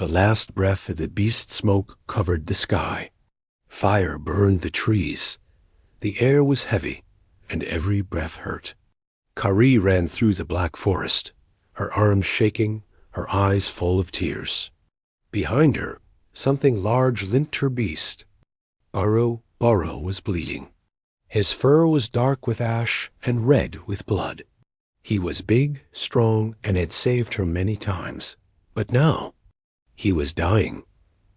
The last breath of the beast smoke covered the sky. Fire burned the trees. The air was heavy, and every breath hurt. Kari ran through the black forest, her arms shaking, her eyes full of tears. Behind her, something large limped her beast. Burrow was bleeding. His fur was dark with ash and red with blood. He was big, strong, and had saved her many times. But now, he was dying.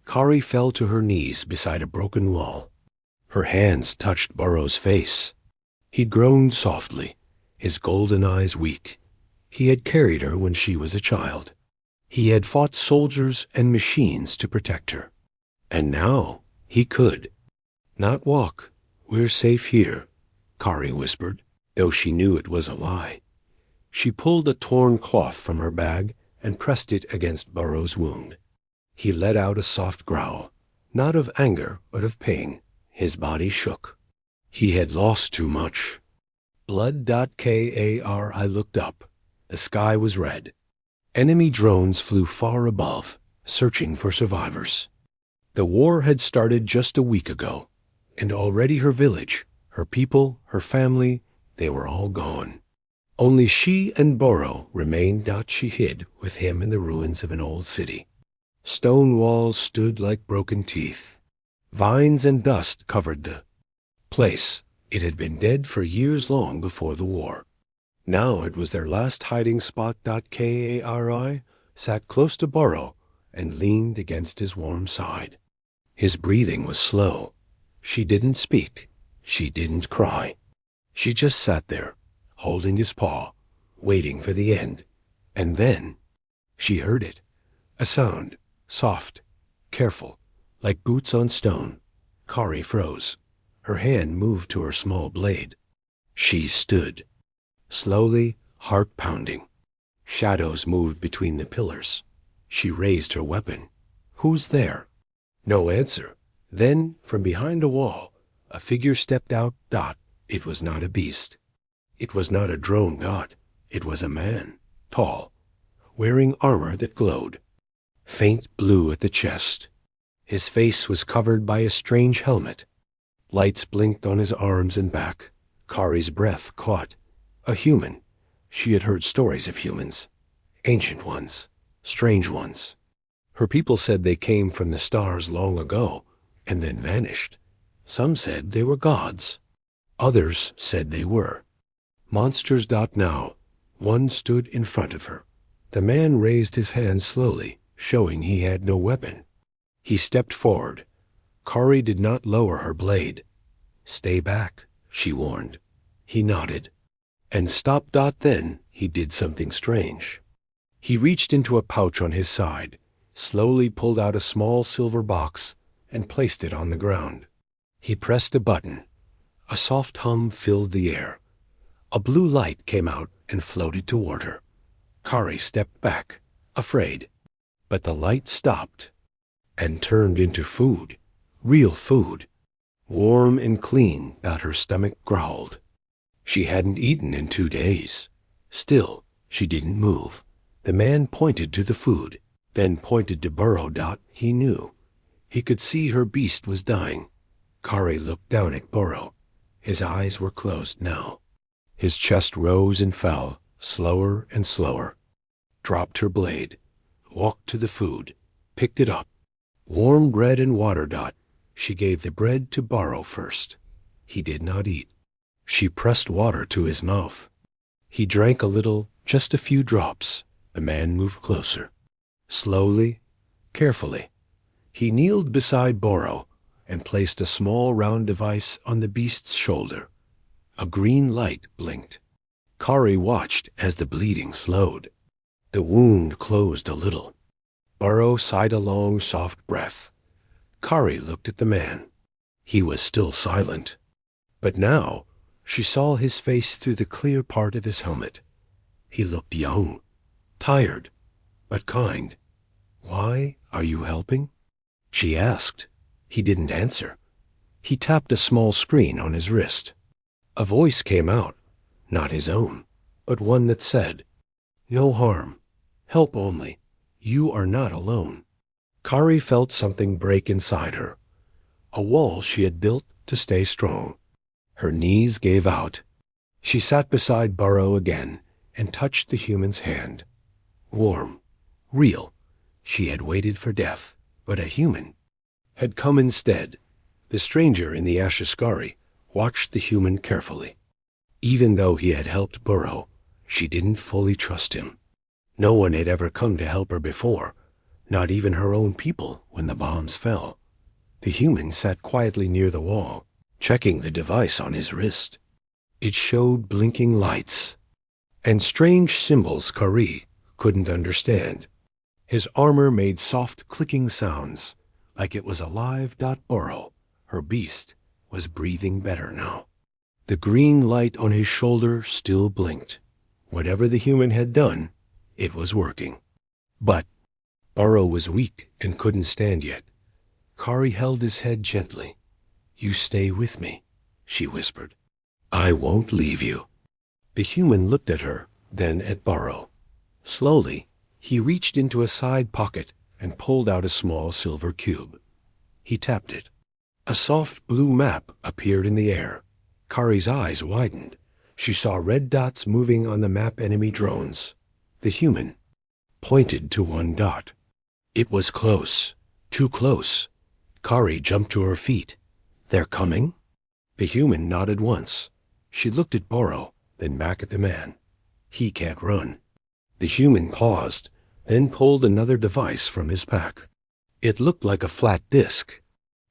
Kari fell to her knees beside a broken wall. Her hands touched Burrow's face. He groaned softly, his golden eyes weak. He had carried her when she was a child. He had fought soldiers and machines to protect her. And now he could. "Not walk. We're safe here," Kari whispered, though she knew it was a lie. She pulled a torn cloth from her bag and pressed it against Burrow's wound. He let out a soft growl, not of anger, but of pain. His body shook. He had lost too much. Blood.Kar. looked up. The sky was red. Enemy drones flew far above, searching for survivors. The war had started just a week ago, and already her village, her people, her family, they were all gone. Only she and Burrow remained. She hid with him in the ruins of an old city. Stone walls stood like broken teeth. Vines and dust covered the place. It had been dead for years long before the war. Now it was their last hiding spot. Kari sat close to Burrow and leaned against his warm side. His breathing was slow. She didn't speak. She didn't cry. She just sat there, holding his paw, waiting for the end. And then she heard it. A sound, soft, careful, like boots on stone. Kari froze. Her hand moved to her small blade. She stood. Slowly, heart pounding. Shadows moved between the pillars. She raised her weapon. "Who's there?" No answer. Then, from behind a wall, a figure stepped out. It was not a beast. It was not a drone god. It was a man, tall, wearing armor that glowed. Faint blue at the chest. His face was covered by a strange helmet. Lights blinked on his arms and back. Kari's breath caught. A human. She had heard stories of humans. Ancient ones. Strange ones. Her people said they came from the stars long ago, and then vanished. Some said they were gods. Others said they were monsters. Now, one stood in front of her. The man raised his hand slowly, showing he had no weapon. He stepped forward. Kari did not lower her blade. "Stay back," she warned. He nodded. And stopped. Then he did something strange. He reached into a pouch on his side, slowly pulled out a small silver box, and placed it on the ground. He pressed a button. A soft hum filled the air. A blue light came out and floated toward her. Kari stepped back, afraid. But the light stopped and turned into food, real food. Warm and clean. Her stomach growled. She hadn't eaten in 2 days. Still, she didn't move. The man pointed to the food, then pointed to Burrow. He knew. He could see her beast was dying. Kari looked down at Burrow. His eyes were closed now. His chest rose and fell, slower and slower. Dropped her blade, walked to the food, picked it up. Warm bread and water. She gave the bread to Burrow first. He did not eat. She pressed water to his mouth. He drank a little, just a few drops. The man moved closer. Slowly, carefully. He kneeled beside Burrow and placed a small round device on the beast's shoulder. A green light blinked. Kari watched as the bleeding slowed. The wound closed a little. Burrow sighed a long, soft breath. Kari looked at the man. He was still silent. But now she saw his face through the clear part of his helmet. He looked young, tired, but kind. "Why are you helping?" she asked. He didn't answer. He tapped a small screen on his wrist. A voice came out, not his own, but one that said, "No harm. Help only. You are not alone." Kari felt something break inside her, a wall she had built to stay strong. Her knees gave out. She sat beside Burrow again and touched the human's hand. Warm, real. She had waited for death, but a human had come instead. The stranger in the Asheskari watched the human carefully. Even though he had helped Burrow, she didn't fully trust him. No one had ever come to help her before, not even her own people when the bombs fell. The human sat quietly near the wall, checking the device on his wrist. It showed blinking lights and strange symbols Kari couldn't understand. His armor made soft clicking sounds, like it was alive. Burrow, her beast, was breathing better now. The green light on his shoulder still blinked. Whatever the human had done, it was working. But Burrow was weak and couldn't stand yet. Kari held his head gently. "You stay with me," she whispered. "I won't leave you." The human looked at her, then at Burrow. Slowly, he reached into a side pocket and pulled out a small silver cube. He tapped it. A soft blue map appeared in the air. Kari's eyes widened. She saw red dots moving on the map. Enemy drones. The human pointed to one dot. It was close, too close. Kari jumped to her feet. "They're coming?" The human nodded once. She looked at Burrow, then back at the man. "He can't run." The human paused, then pulled another device from his pack. It looked like a flat disc.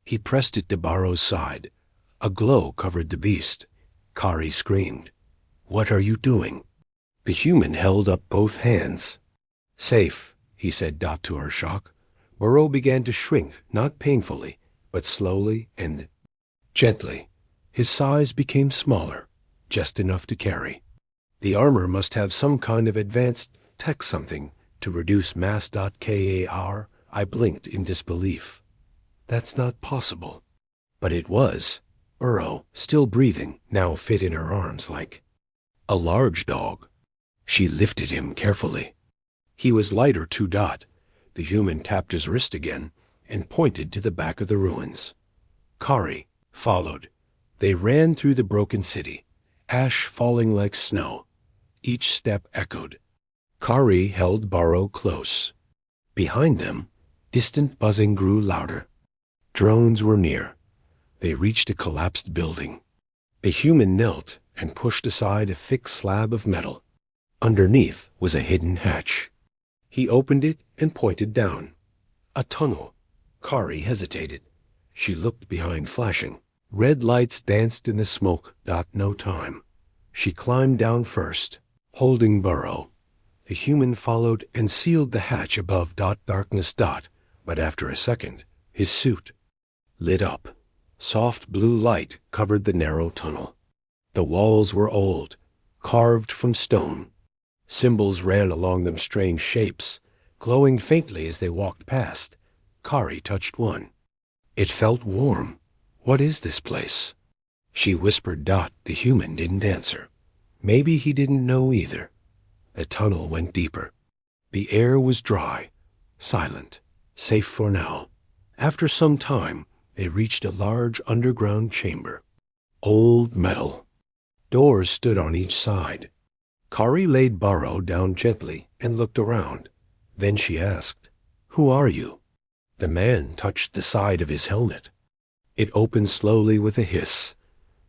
He pressed it to Burrow's side. A glow covered the beast. Kari screamed. "What are you doing?" The human held up both hands. "Safe," he said. To her shock, Burrow began to shrink, not painfully, but slowly and gently. His size became smaller, just enough to carry. The armor must have some kind of advanced tech, something to reduce mass. Kar, I blinked in disbelief. That's not possible. But it was. Burrow, still breathing, now fit in her arms like a large dog. She lifted him carefully. He was lighter. The human tapped his wrist again and pointed to the back of the ruins. Kari followed. They ran through the broken city, ash falling like snow. Each step echoed. Kari held Burrow close. Behind them, distant buzzing grew louder. Drones were near. They reached a collapsed building. The human knelt and pushed aside a thick slab of metal. Underneath was a hidden hatch. He opened it and pointed down. A tunnel. Kari hesitated. She looked behind, flashing. Red lights danced in the smoke. No time. She climbed down first, holding Burrow. The human followed and sealed the hatch above. Darkness. But after a second, his suit lit up. Soft blue light covered the narrow tunnel. The walls were old, carved from stone. Symbols ran along them, strange shapes, glowing faintly as they walked past. Kari touched one. It felt warm. "What is this place?" She whispered. The human didn't answer. Maybe he didn't know either. The tunnel went deeper. The air was dry, silent, safe for now. After some time, they reached a large underground chamber. Old metal. Doors stood on each side. Kari laid Burrow down gently and looked around. Then she asked, "Who are you?" The man touched the side of his helmet. It opened slowly with a hiss.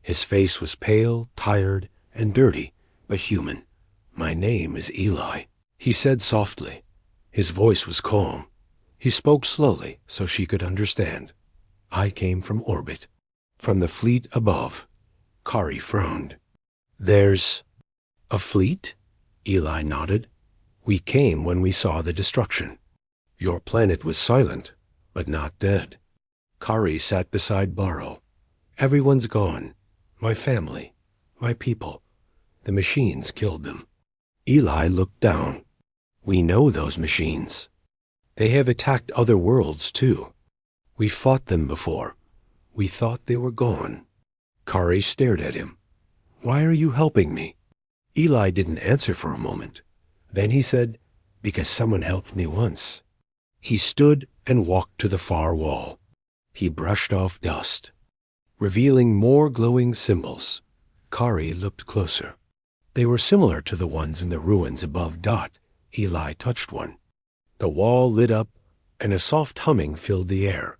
His face was pale, tired, and dirty, but human. "My name is Eli," he said softly. His voice was calm. He spoke slowly so she could understand. "I came from orbit, from the fleet above." Kari frowned. "There's a fleet?" Eli nodded. "We came when we saw the destruction. Your planet was silent, but not dead." Kari sat beside Burrow. "Everyone's gone. My family, my people. The machines killed them." Eli looked down. "We know those machines. They have attacked other worlds, too. We fought them before. We thought they were gone." Kari stared at him. "Why are you helping me?" Eli didn't answer for a moment. Then he said, "Because someone helped me once." He stood and walked to the far wall. He brushed off dust, revealing more glowing symbols. Kari looked closer. They were similar to the ones in the ruins above. Eli touched one. The wall lit up, and a soft humming filled the air.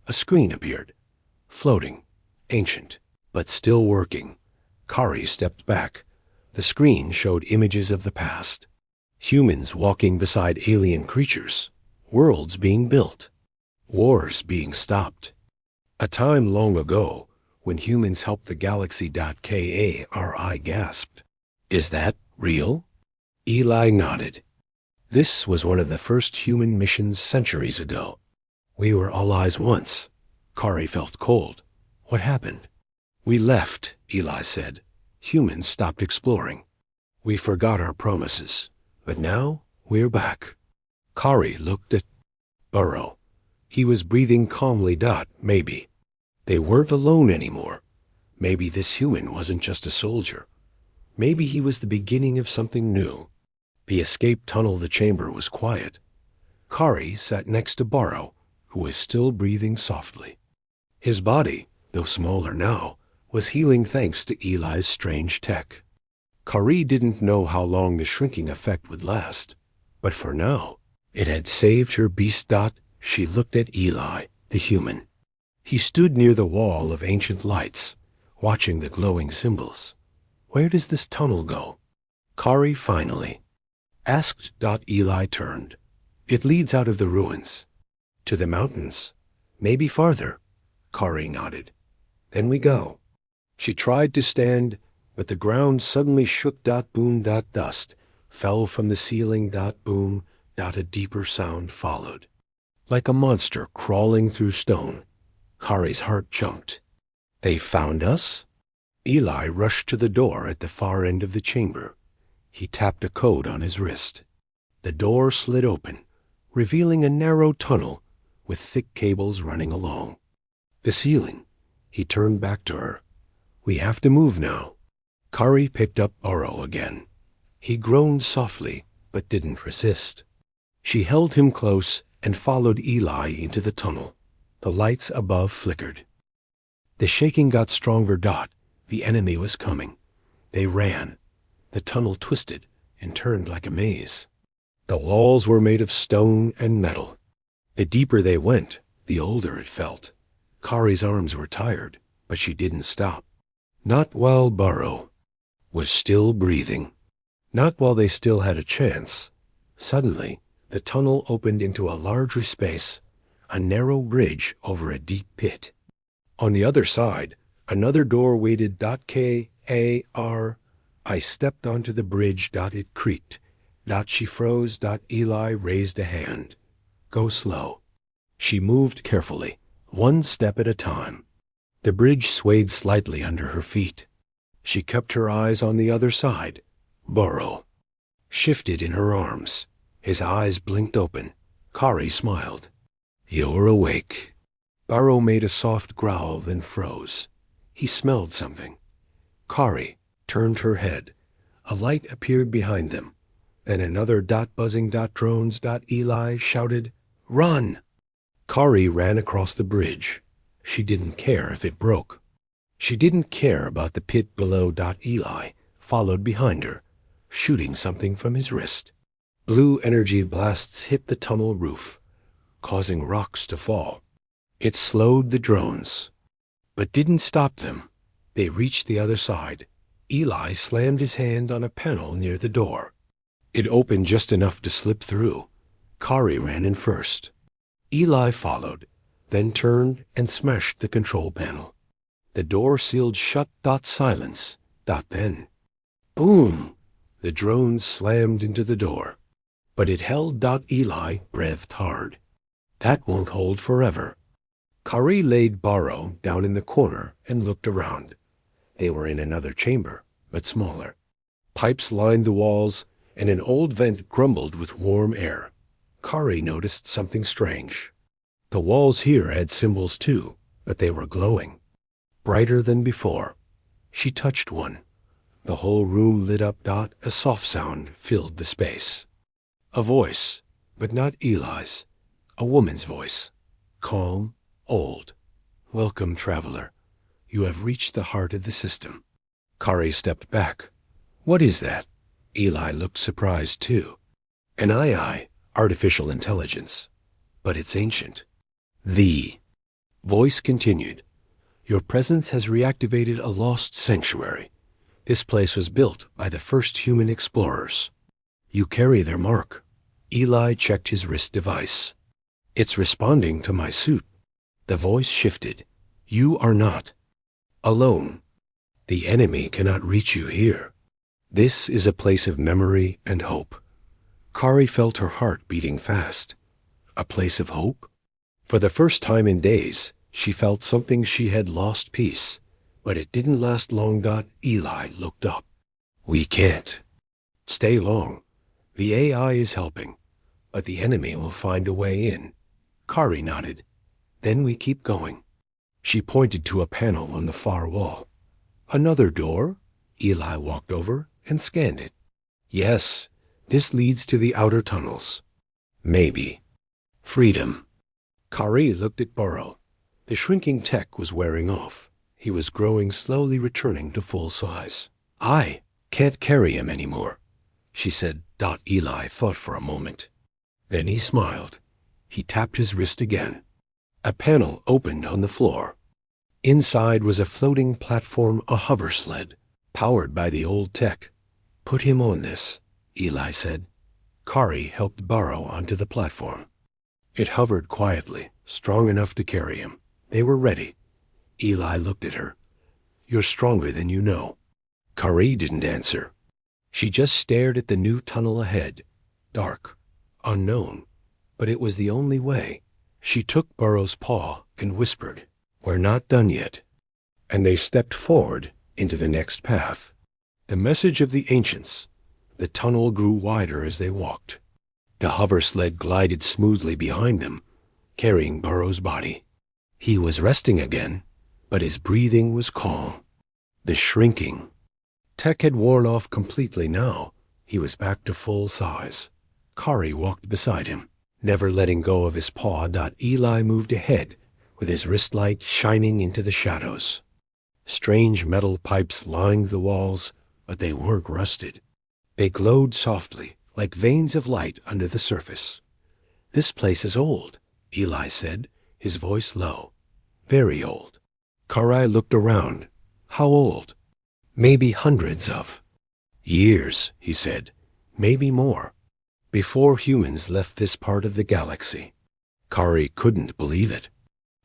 A screen appeared, floating, ancient, but still working. Kari stepped back. The screen showed images of the past. Humans walking beside alien creatures. Worlds being built. Wars being stopped. A time long ago, when humans helped the galaxy. Kari gasped. Is that real? Eli nodded. This was one of the first human missions centuries ago. We were all eyes once. Kari felt cold. What happened? We left, Eli said. Humans stopped exploring. We forgot our promises. But now we're back. Kari looked at Burrow. He was breathing calmly. Maybe. They weren't alone anymore. Maybe this human wasn't just a soldier. Maybe he was the beginning of something new. The escape tunnel of the chamber was quiet. Kari sat next to Burrow, who was still breathing softly. His body, though smaller now, was healing thanks to Eli's strange tech. Kari didn't know how long the shrinking effect would last, but for now, it had saved her beast. She looked at Eli, the human. He stood near the wall of ancient lights, watching the glowing symbols. Where does this tunnel go? Kari finally asked. Eli turned. It leads out of the ruins. To the mountains. Maybe farther. Kari nodded. Then we go. She tried to stand, but the ground suddenly shook. Boom. Dust fell from the ceiling. Boom. A deeper sound followed. Like a monster crawling through stone. Kari's heart jumped. They found us? Eli rushed to the door at the far end of the chamber. He tapped a code on his wrist. The door slid open, revealing a narrow tunnel with thick cables running along. The ceiling. He turned back to her. We have to move now. Kari picked up Burrow again. He groaned softly, but didn't resist. She held him close and followed Eli into the tunnel. The lights above flickered. The shaking got stronger. The enemy was coming. They ran. The tunnel twisted and turned like a maze. The walls were made of stone and metal. The deeper they went, the older it felt. Kari's arms were tired, but she didn't stop. Not while Burrow was still breathing. Not while they still had a chance. Suddenly, the tunnel opened into a larger space, a narrow bridge over a deep pit. On the other side, another door waited. Kar. I stepped onto the bridge. It creaked. She froze. Eli raised a hand. Go slow. She moved carefully, one step at a time. The bridge swayed slightly under her feet. She kept her eyes on the other side. Burrow shifted in her arms. His eyes blinked open. Kari smiled. You're awake. Burrow made a soft growl, then froze. He smelled something. Kari turned her head. A light appeared behind them. Then another. Buzzing. Drones. Eli shouted, Run! Kari ran across the bridge. She didn't care if it broke. She didn't care about the pit below. Eli followed behind her, shooting something from his wrist. Blue energy blasts hit the tunnel roof, causing rocks to fall. It slowed the drones, but didn't stop them. They reached the other side. Eli slammed his hand on a panel near the door. It opened just enough to slip through. Kari ran in first. Eli followed, then turned and smashed the control panel. The door sealed shut. Silence. Then, boom! The drones slammed into the door. But it held. Eli breathed hard. That won't hold forever. Kari laid Burrow down in the corner and looked around. They were in another chamber, but smaller. Pipes lined the walls, and an old vent grumbled with warm air. Kari noticed something strange. The walls here had symbols too, but they were glowing, brighter than before. She touched one. The whole room lit up. A soft sound filled the space. A voice, but not Eli's. A woman's voice. Calm, old. Welcome, traveler. You have reached the heart of the system. Kari stepped back. What is that? Eli looked surprised too. An AI, artificial intelligence. But it's ancient. The voice continued. Your presence has reactivated a lost sanctuary. This place was built by the first human explorers. You carry their mark. Eli checked his wrist device. It's responding to my suit. The voice shifted. You are not alone. The enemy cannot reach you here. This is a place of memory and hope. Kari felt her heart beating fast. A place of hope? For the first time in days, she felt something she had lost peace. But it didn't last long. Eli looked up. We can't stay long. The AI is helping, but the enemy will find a way in. Kari nodded. Then we keep going. She pointed to a panel on the far wall. Another door? Eli walked over and scanned it. Yes, this leads to the outer tunnels. Maybe. Freedom. Kari looked at Burrow. The shrinking tech was wearing off. He was growing, slowly returning to full size. I can't carry him anymore, she said. Eli thought for a moment. Then he smiled. He tapped his wrist again. A panel opened on the floor. Inside was a floating platform, a hover sled, powered by the old tech. Put him on this, Eli said. Kari helped Burrow onto the platform. It hovered quietly, strong enough to carry him. They were ready. Eli looked at her. You're stronger than you know. Kari didn't answer. She just stared at the new tunnel ahead. Dark, unknown, but it was the only way. She took Burrow's paw and whispered, We're not done yet. And they stepped forward into the next path. The message of the ancients. The tunnel grew wider as they walked. The hover sled glided smoothly behind them, carrying Burrow's body. He was resting again, but his breathing was calm. The shrinking tech had worn off completely now. He was back to full size. Kari walked beside him, never letting go of his paw. Eli moved ahead, with his wrist light shining into the shadows. Strange metal pipes lined the walls, but they weren't rusted. They glowed softly, like veins of light under the surface. This place is old, Eli said, his voice low. Very old. Kari looked around. How old? Maybe hundreds of years, he said. Maybe more. Before humans left this part of the galaxy. Kari couldn't believe it.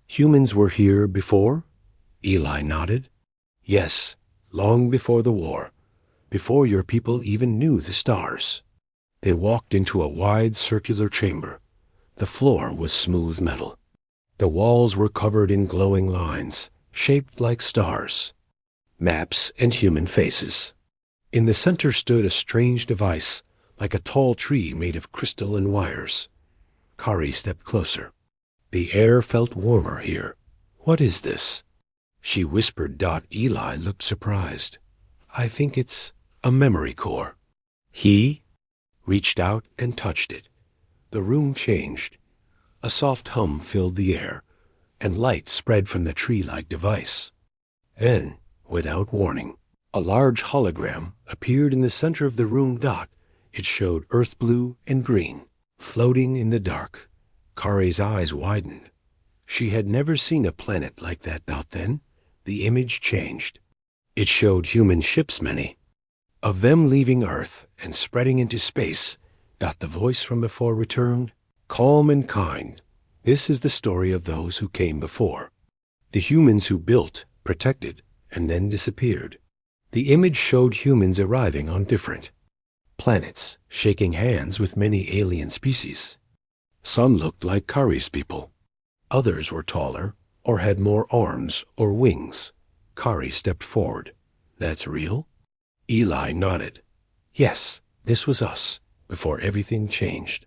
Humans were here before? Eli nodded. Yes, long before the war. Before your people even knew the stars. They walked into a wide circular chamber. The floor was smooth metal. The walls were covered in glowing lines, shaped like stars. Maps and human faces. In the center stood a strange device, like a tall tree made of crystal and wires. Kari stepped closer. The air felt warmer here. What is this? She whispered. Eli looked surprised. I think it's a memory core. He reached out and touched it. The room changed. A soft hum filled the air, and light spread from the tree-like device. Then, without warning, a large hologram appeared in the center of the room. It showed earth blue and green, floating in the dark. Kari's eyes widened. She had never seen a planet like that. Then, the image changed. It showed human ships, many of them leaving Earth and spreading into space. The voice from before returned, calm and kind. This is the story of those who came before. The humans who built, protected, and then disappeared. The image showed humans arriving on different planets, shaking hands with many alien species. Some looked like Kari's people. Others were taller, or had more arms or wings. Kari stepped forward. That's real? Eli nodded. Yes, this was us, before everything changed.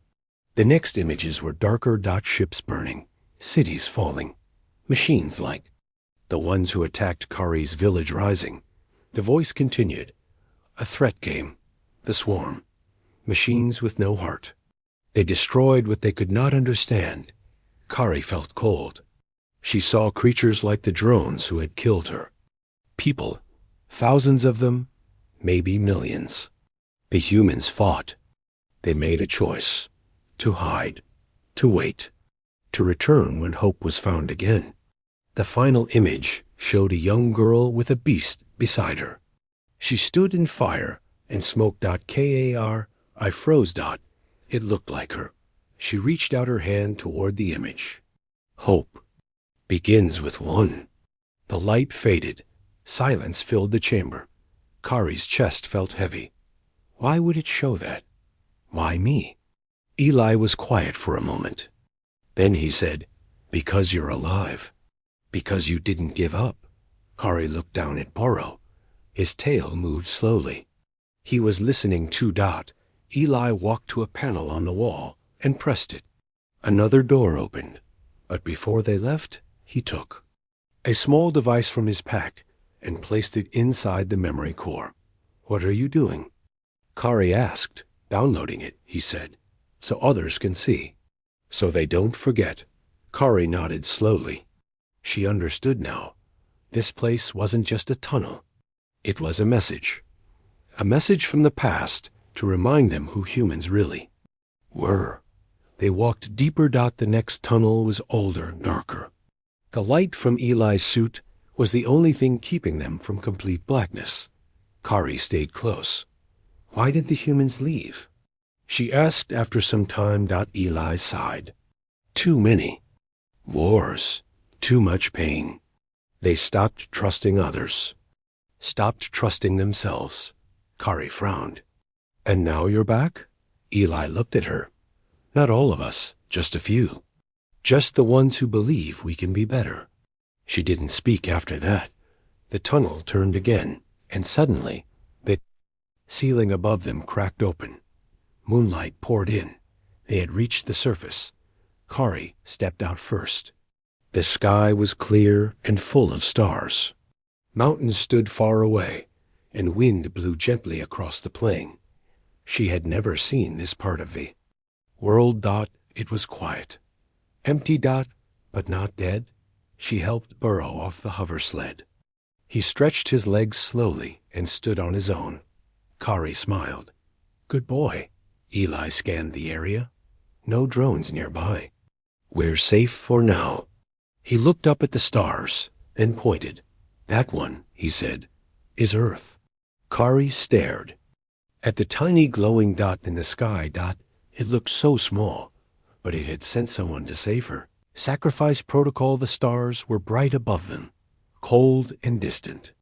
The next images were darker. Ships burning, cities falling, machines like the ones who attacked Kari's village rising. The voice continued. A threat came. The swarm. Machines with no heart. They destroyed what they could not understand. Kari felt cold. She saw creatures like the drones who had killed her. People, thousands of them, maybe millions. The humans fought. They made a choice. To hide. To wait. To return when hope was found again. The final image showed a young girl with a beast beside her. She stood in fire and smoke. Kar, I froze. It looked like her. She reached out her hand toward the image. Hope begins with one. The light faded. Silence filled the chamber. Kari's chest felt heavy. Why would it show that? Why me? Eli was quiet for a moment. Then he said, because you're alive. Because you didn't give up. Kari looked down at Burrow. His tail moved slowly. He was listening to. Eli walked to a panel on the wall and pressed it. Another door opened, but before they left, he took a small device from his pack and placed it inside the memory core. What are you doing? Kari asked. Downloading it, he said, so others can see. So they don't forget. Kari nodded slowly. She understood now. This place wasn't just a tunnel. It was a message. A message from the past to remind them who humans really were. They walked deeper. The next tunnel was older, darker. The light from Eli's suit was the only thing keeping them from complete blackness. Kari stayed close. Why did the humans leave? She asked after some time. Eli sighed. Too many. Wars. Too much pain. They stopped trusting others. Stopped trusting themselves. Kari frowned. And now you're back? Eli looked at her. Not all of us, just a few. Just the ones who believe we can be better. She didn't speak after that. The tunnel turned again, and suddenly, the ceiling above them cracked open. Moonlight poured in. They had reached the surface. Kari stepped out first. The sky was clear and full of stars. Mountains stood far away, and wind blew gently across the plain. She had never seen this part of the world. It was quiet. Empty. But not dead. She helped Burrow off the hover sled. He stretched his legs slowly and stood on his own. Kari smiled. Good boy. Eli scanned the area. No drones nearby. We're safe for now. He looked up at the stars, then pointed. That one, he said, is Earth. Kari stared. At the tiny glowing dot in the sky. It looked so small, but it had sent someone to save her. Sacrifice protocol. The stars were bright above them, cold and distant.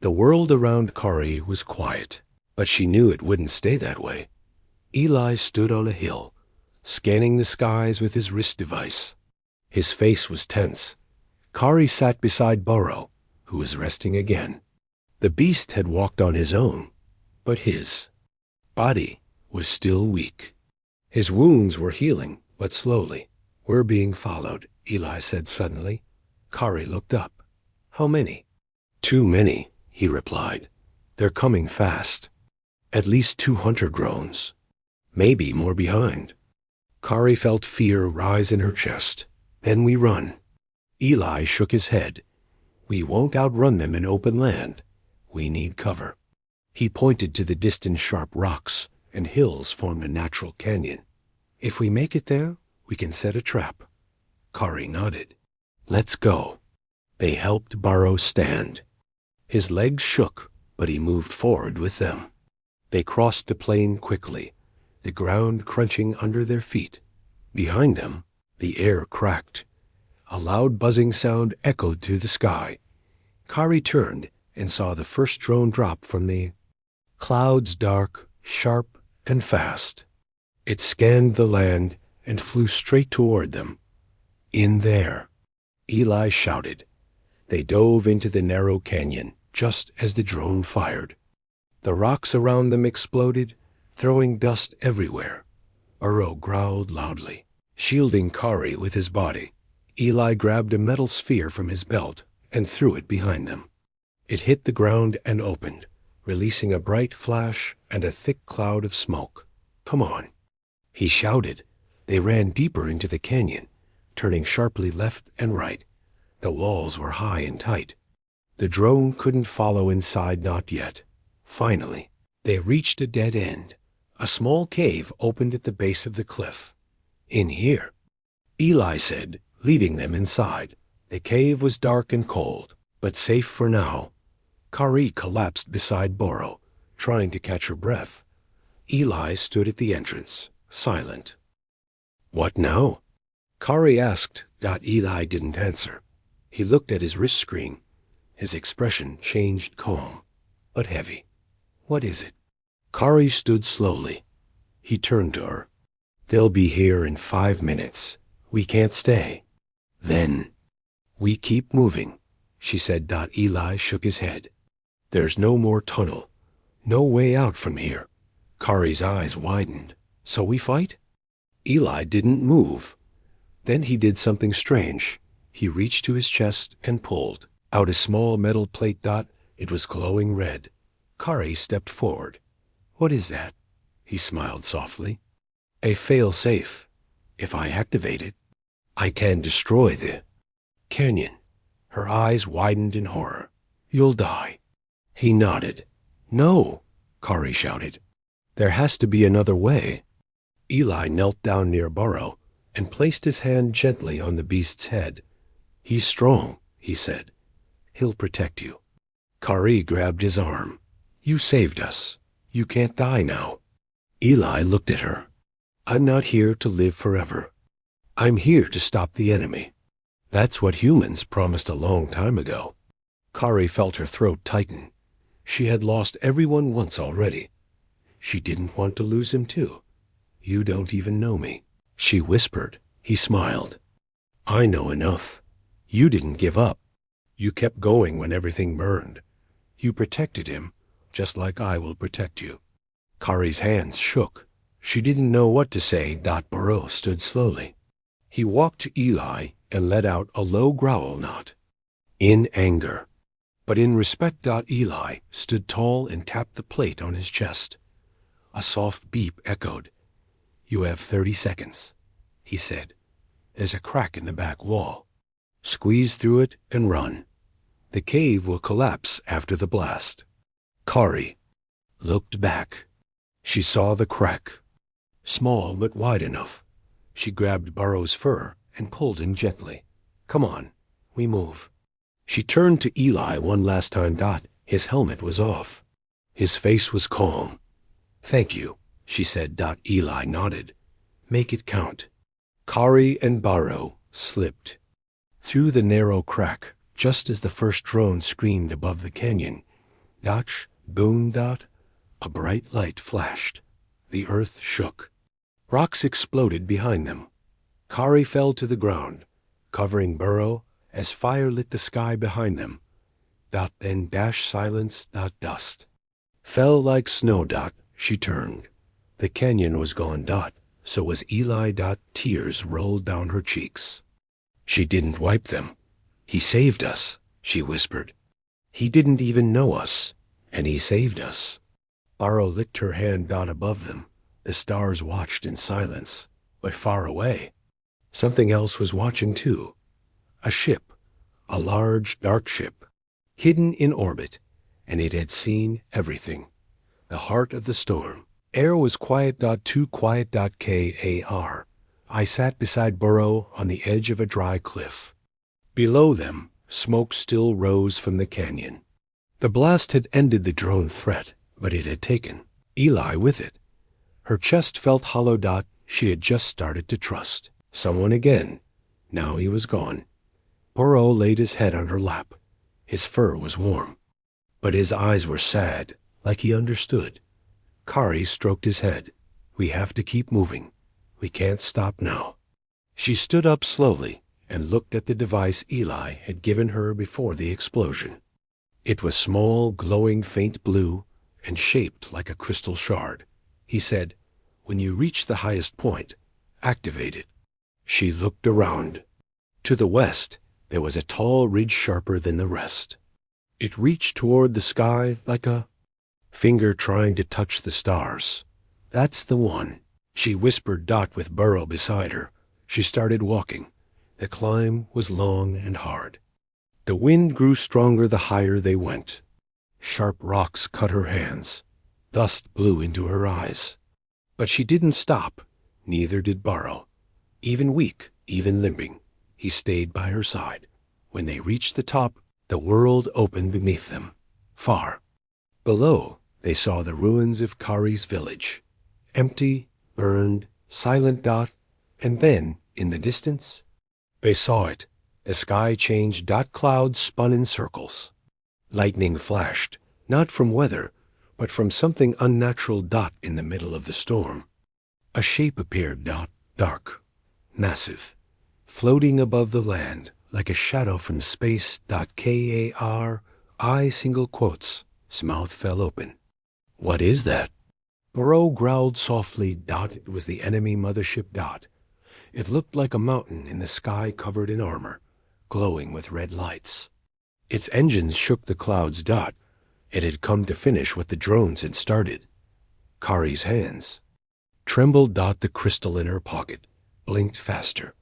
The world around Kari was quiet, but she knew it wouldn't stay that way. Eli stood on a hill, scanning the skies with his wrist device. His face was tense. Kari sat beside Burrow, who was resting again. The beast had walked on his own, but his body was still weak. His wounds were healing, but slowly. We're being followed, Eli said suddenly. Kari looked up. How many? Too many, he replied. They're coming fast. At least 2 hunter drones. Maybe more behind. Kari felt fear rise in her chest. Then we run. Eli shook his head. We won't outrun them in open land. We need cover. He pointed to the distant sharp rocks, and hills formed a natural canyon. If we make it there, we can set a trap. Kari nodded. Let's go. They helped Burrow stand. His legs shook, but he moved forward with them. They crossed the plain quickly, the ground crunching under their feet. Behind them, the air cracked. A loud buzzing sound echoed through the sky. Kari turned and saw the first drone drop from the clouds, dark, sharp, and fast. It scanned the land and flew straight toward them. In there, Eli shouted. They dove into the narrow canyon just as the drone fired. The rocks around them exploded, throwing dust everywhere. Burrow growled loudly, shielding Kari with his body. Eli grabbed a metal sphere from his belt and threw it behind them. It hit the ground and opened, releasing a bright flash and a thick cloud of smoke. Come on, he shouted. They ran deeper into the canyon, turning sharply left and right. The walls were high and tight. The drone couldn't follow inside, not yet. Finally, they reached a dead end. A small cave opened at the base of the cliff. In here, Eli said, leading them inside. The cave was dark and cold, but safe for now. Kari collapsed beside Burrow, trying to catch her breath. Eli stood at the entrance, silent. "What now?" Kari asked. Eli didn't answer. He looked at his wrist screen. His expression changed, calm, but heavy. "What is it?" Kari stood slowly. He turned to her. "They'll be here in 5 minutes. We can't stay." "Then we keep moving," she said. Eli shook his head. "There's no more tunnel. No way out from here." Kari's eyes widened. "So we fight?" Eli didn't move. Then he did something strange. He reached to his chest and pulled out a small metal plate. It was glowing red. Kari stepped forward. "What is that?" He smiled softly. "A fail-safe. If I activate it, I can destroy the canyon." Her eyes widened in horror. "You'll die." He nodded. "No," Kari shouted. "There has to be another way." Eli knelt down near Burrow and placed his hand gently on the beast's head. "He's strong," he said. "He'll protect you." Kari grabbed his arm. "You saved us. You can't die now." Eli looked at her. "I'm not here to live forever. I'm here to stop the enemy. That's what humans promised a long time ago." Kari felt her throat tighten. She had lost everyone once already. She didn't want to lose him too. "You don't even know me," she whispered. He smiled. "I know enough. You didn't give up. You kept going when everything burned. You protected him, just like I will protect you." Kari's hands shook. She didn't know what to say. Burrow stood slowly. He walked to Eli and let out a low growl, not in anger, but in respect. Eli stood tall and tapped the plate on his chest. A soft beep echoed. "You have 30 seconds, he said. "There's a crack in the back wall. Squeeze through it and run. The cave will collapse after the blast." Kari looked back. She saw the crack, small but wide enough. She grabbed Burrow's fur and pulled him gently. "Come on, we move." She turned to Eli one last time. His helmet was off. His face was calm. "Thank you," she said. Eli nodded. "Make it count." Kari and Burrow slipped through the narrow crack just as the first drone screamed above the canyon. Boom. A bright light flashed. The earth shook. Rocks exploded behind them. Kari fell to the ground, covering Burrow as fire lit the sky behind them. Then silence. Dust fell like snow. She turned. The canyon was gone. So was Eli. Tears rolled down her cheeks. She didn't wipe them. "He saved us," she whispered. "He didn't even know us, and he saved us." Burrow licked her hand. Above them. The stars watched in silence, but far away. Something else was watching too. A ship, a large, dark ship, hidden in orbit, and it had seen everything. The heart of the storm. Air was quiet. Too quiet. Kar. I sat beside Burrow on the edge of a dry cliff. Below them, smoke still rose from the canyon. The blast had ended the drone threat, but it had taken Eli with it. Her chest felt hollow. She had just started to trust someone again. Now he was gone. Burrow laid his head on her lap. His fur was warm, but his eyes were sad, like he understood. Kari stroked his head. "We have to keep moving. We can't stop now." She stood up slowly and looked at the device Eli had given her before the explosion. It was small, glowing faint blue, and shaped like a crystal shard. He said, "When you reach the highest point, activate it." She looked around. To the west, there was a tall ridge sharper than the rest. It reached toward the sky like a finger trying to touch the stars. "That's the one," she whispered. With Burrow beside her, she started walking. The climb was long and hard. The wind grew stronger the higher they went. Sharp rocks cut her hands. Dust blew into her eyes. But she didn't stop. Neither did Burrow. Even weak, even limping, he stayed by her side. When they reached the top, the world opened beneath them. Far below, they saw the ruins of Kari's village. Empty, burned, silent. And then, in the distance, they saw it. The sky changed. Clouds spun in circles. Lightning flashed, not from weather, but from something unnatural. In the middle of the storm, a shape appeared. Dark, massive, floating above the land like a shadow from space. Kari, single quotes. His mouth fell open. What is that? Burrow growled softly. It was the enemy mothership. It looked like a mountain in the sky covered in armor, glowing with red lights. Its engines shook the clouds. It had come to finish what the drones had started. Kari's hands trembled. The crystal in her pocket blinked faster.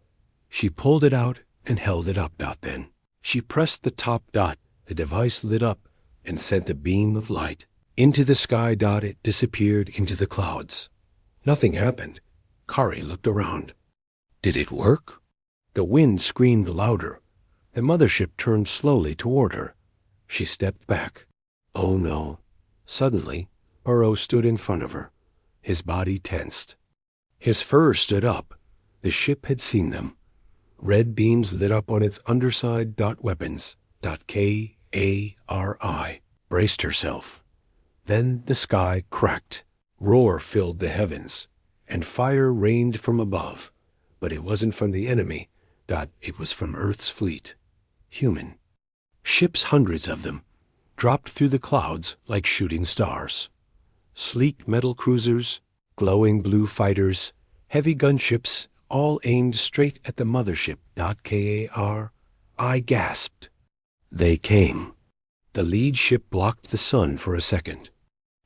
She pulled it out and held it up. Then she pressed the top. The device lit up and sent a beam of light into the sky. It disappeared into the clouds. Nothing happened. Kari looked around. Did it work? The wind screamed louder. The mothership turned slowly toward her. She stepped back. Oh no. Suddenly, Burrow stood in front of her. His body tensed. His fur stood up. The ship had seen them. Red beams lit up on its underside. Weapons. Kari braced herself. Then the sky cracked. Roar filled the heavens, and fire rained from above. But it wasn't from the enemy. It was from Earth's fleet. Human. Ships, hundreds of them, dropped through the clouds like shooting stars. Sleek metal cruisers, glowing blue fighters, heavy gunships, all aimed straight at the mothership. Kari gasped. They came. The lead ship blocked the sun for a second.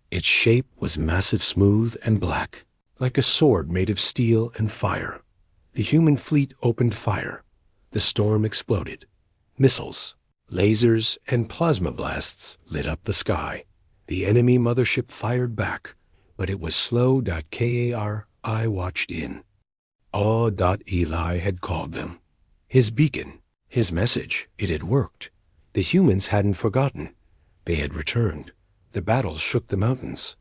Its shape was massive, smooth, and black, like a sword made of steel and fire. The human fleet opened fire. The storm exploded. Missiles, lasers, and plasma blasts lit up the sky. The enemy mothership fired back, but it was slow. Kari watched in. Eli had called them. His beacon, his message, it had worked. The humans hadn't forgotten. They had returned. The battle shook the mountains.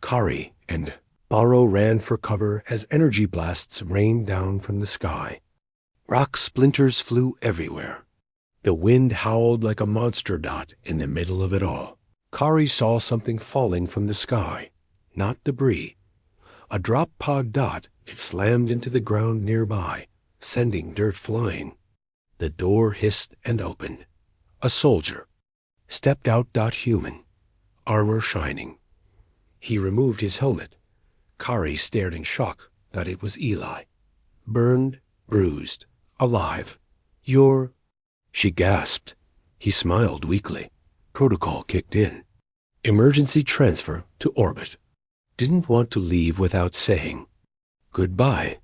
Kari and Burrow ran for cover as energy blasts rained down from the sky. Rock splinters flew everywhere. The wind howled like a monster. In the middle of it all, Kari saw something falling from the sky. Not debris. A drop pod. It slammed into the ground nearby, sending dirt flying. The door hissed and opened. A soldier stepped out. Human, armor shining. He removed his helmet. Kari stared in shock. It was Eli. Burned, bruised, alive. You're... She gasped. He smiled weakly. Protocol kicked in. Emergency transfer to orbit. Didn't want to leave without saying goodbye.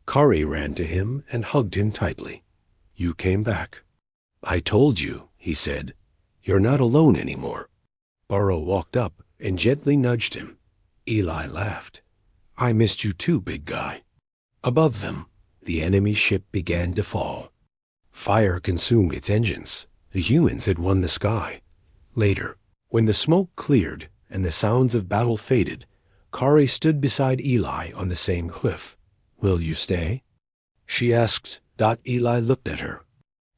Kari ran to him and hugged him tightly. You came back. I told you, he said. You're not alone anymore. Burrow walked up and gently nudged him. Eli laughed. I missed you too, big guy. Above them, the enemy ship began to fall. Fire consumed its engines. The humans had won the sky. Later, when the smoke cleared and the sounds of battle faded, Kari stood beside Eli on the same cliff. Will you stay? She asked. Eli looked at her.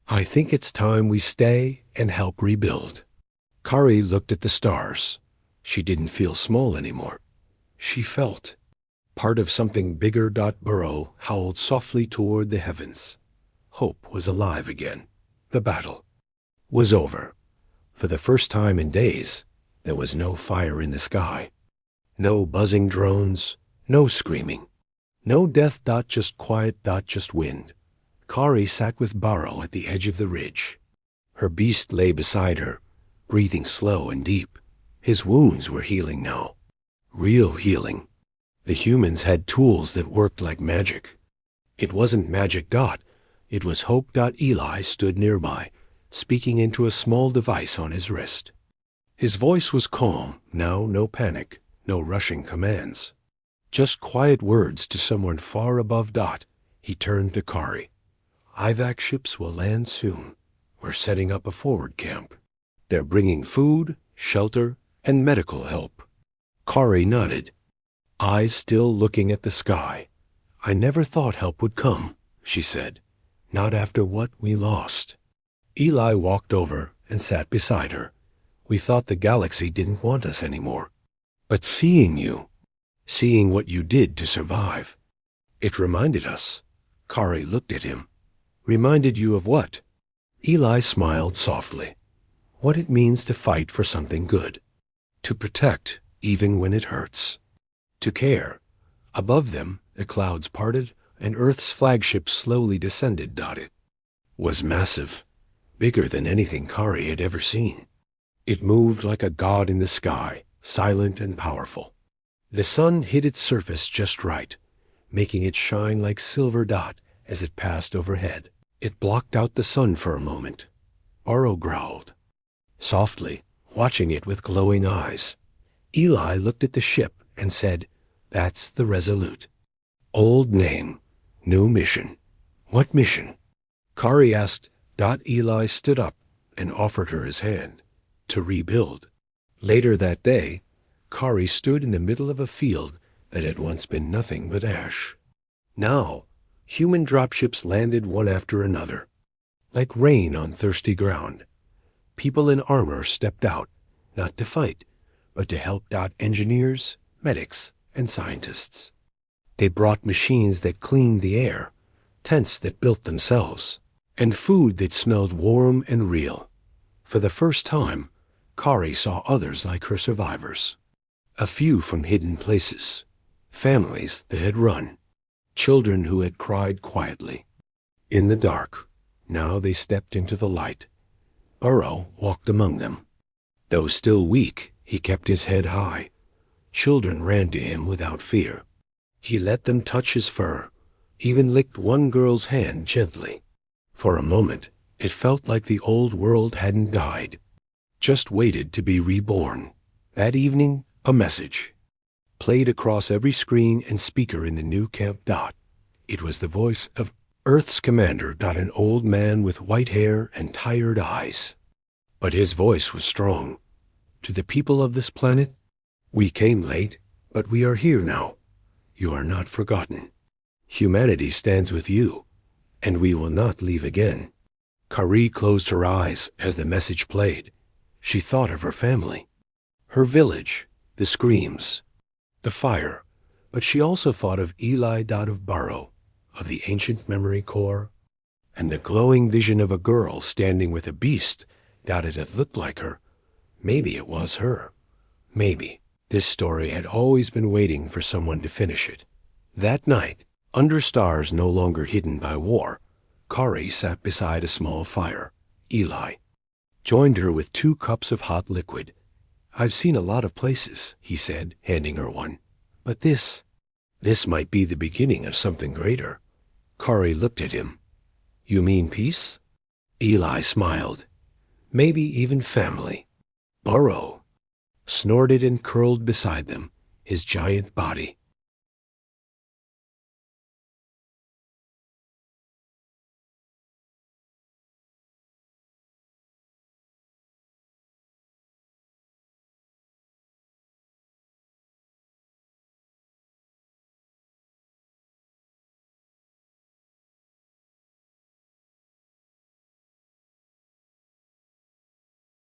I think it's time we stay and help rebuild. Kari looked at the stars. She didn't feel small anymore. She felt part of something bigger. Burrow howled softly toward the heavens. Hope was alive again. The battle was over. For the first time in days, there was no fire in the sky. No buzzing drones, no screaming. No death. Just quiet. Just wind. Kari sat with Burrow at the edge of the ridge. Her beast lay beside her, breathing slow and deep. His wounds were healing now. Real healing. The humans had tools that worked like magic. It wasn't magic. It was Hope. Eli stood nearby, speaking into a small device on his wrist. His voice was calm, now no panic, no rushing commands. Just quiet words to someone far above. He turned to Kari. IVAC ships will land soon. We're setting up a forward camp. They're bringing food, shelter, and medical help. Kari nodded, eyes still looking at the sky. I never thought help would come, she said. Not after what we lost. Eli walked over and sat beside her. We thought the galaxy didn't want us anymore. But seeing you, seeing what you did to survive, it reminded us. Kari looked at him. Reminded you of what? Eli smiled softly. What it means to fight for something good. To protect, even when it hurts. To care. Above them, the clouds parted, and Earth's flagship slowly descended. It was massive, bigger than anything Kari had ever seen. It moved like a god in the sky, silent and powerful. The sun hit its surface just right, making it shine like silver as it passed overhead. It blocked out the sun for a moment. Aro growled. Softly, watching it with glowing eyes. Eli looked at the ship and said, That's the Resolute. Old name, new mission. What mission? Kari asked. Eli stood up and offered her his hand. To rebuild. Later that day, Kari stood in the middle of a field that had once been nothing but ash. Now, human dropships landed one after another, like rain on thirsty ground. People in armor stepped out, not to fight, but to help. Engineers, medics, and scientists. They brought machines that cleaned the air, tents that built themselves, and food that smelled warm and real. For the first time, Kari saw others like her survivors. A few from hidden places, families that had run, children who had cried quietly. In the dark, now they stepped into the light. Burrow walked among them. Though still weak, he kept his head high. Children ran to him without fear. He let them touch his fur, even licked one girl's hand gently. For a moment, it felt like the old world hadn't died, just waited to be reborn. That evening, a message played across every screen and speaker in the new camp. It was the voice of Earth's commander. An old man with white hair and tired eyes. But his voice was strong. To the people of this planet, we came late, but we are here now. You are not forgotten. Humanity stands with you, and we will not leave again. Kari closed her eyes as the message played. She thought of her family, her village, the screams, the fire, but she also thought of Eli. Of Burrow, of the ancient memory core, and the glowing vision of a girl standing with a beast. It had looked like her. Maybe it was her. Maybe. This story had always been waiting for someone to finish it. That night, under stars no longer hidden by war, Kari sat beside a small fire. Eli joined her with 2 cups of hot liquid. I've seen a lot of places, he said, handing her one. But this might be the beginning of something greater. Kari looked at him. You mean peace? Eli smiled. Maybe even family. Burrow snorted and curled beside them, his giant body